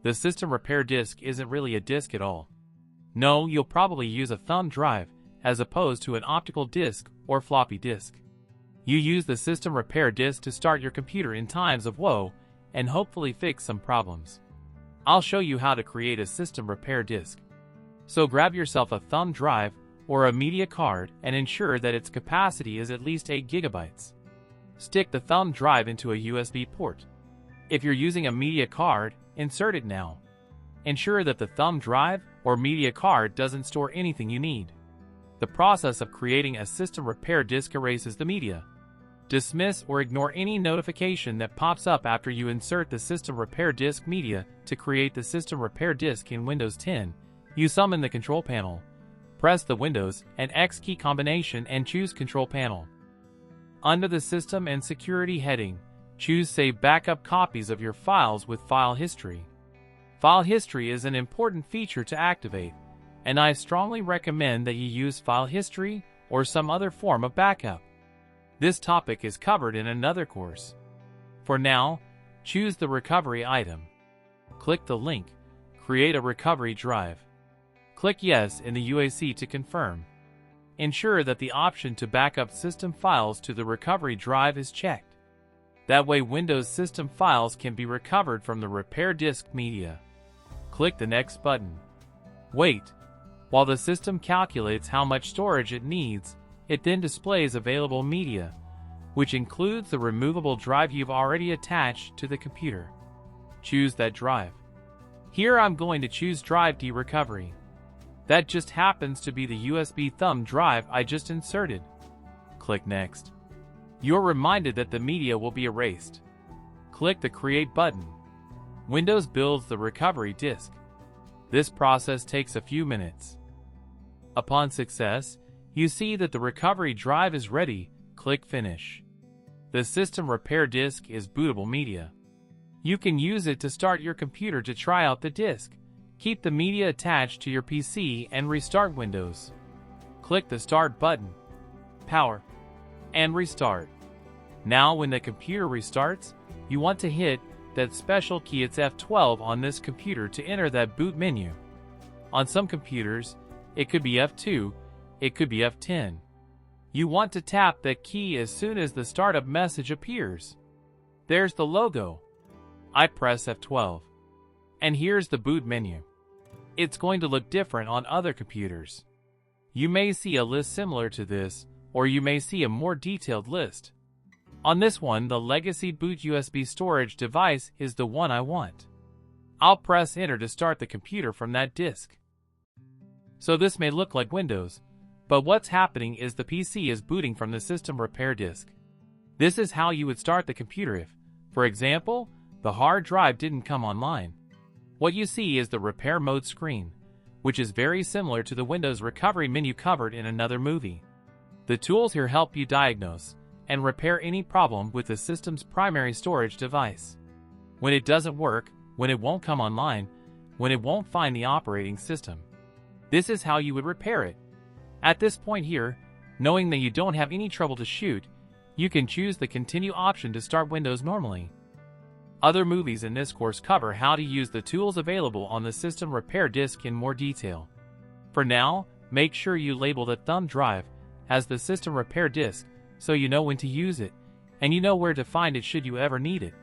The system repair disk isn't really a disk at all. No, you'll probably use a thumb drive as opposed to an optical disk or floppy disk. You use the system repair disk to start your computer in times of woe and hopefully fix some problems. I'll show you how to create a system repair disk. So grab yourself a thumb drive or a media card and ensure that its capacity is at least 8 gigabytes. Stick the thumb drive into a USB port. If you're using a media card, insert it now. Ensure that the thumb drive or media card doesn't store anything you need. The process of creating a system repair disk erases the media. Dismiss or ignore any notification that pops up after you insert the system repair disk media. To create the system repair disk in Windows 10, you summon the control panel. Press the Windows and X key combination and choose Control Panel. Under the System and Security heading, choose Save Backup Copies of your files with File History. File History is an important feature to activate, and I strongly recommend that you use File History or some other form of backup. This topic is covered in another course. For now, choose the recovery item. Click the link, Create a recovery drive. Click Yes in the UAC to confirm. Ensure that the option to backup system files to the recovery drive is checked. That way Windows system files can be recovered from the repair disk media. Click the Next button. Wait. While the system calculates how much storage it needs, it then displays available media, which includes the removable drive you've already attached to the computer. Choose that drive. Here I'm going to choose Drive D Recovery. That just happens to be the USB thumb drive I just inserted. Click Next. You're reminded that the media will be erased. Click the Create button. Windows builds the recovery disk. This process takes a few minutes. Upon success, you see that the recovery drive is ready. Click Finish. The system repair disk is bootable media. You can use it to start your computer to try out the disk. Keep the media attached to your PC and restart Windows. Click the Start button, Power, and Restart. Now when the computer restarts, you want to hit that special key. It's F12 on this computer to enter that boot menu. On some computers, it could be F2, it could be F10. You want to tap that key as soon as the startup message appears. There's the logo. I press F12. And here's the boot menu. It's going to look different on other computers. You may see a list similar to this, or you may see a more detailed list. On this one, the legacy boot USB storage device is the one I want. I'll press Enter to start the computer from that disk. So this may look like Windows, but what's happening is the PC is booting from the system repair disk. This is how you would start the computer if, for example, the hard drive didn't come online. What you see is the repair mode screen, which is very similar to the Windows recovery menu covered in another movie. The tools here help you diagnose and repair any problem with the system's primary storage device. When it doesn't work, when it won't come online, when it won't find the operating system. This is how you would repair it. At this point here, knowing that you don't have any trouble to shoot, you can choose the Continue option to start Windows normally. Other movies in this course cover how to use the tools available on the system repair disk in more detail. For now, make sure you label the thumb drive as the system repair disk so you know when to use it, and you know where to find it should you ever need it.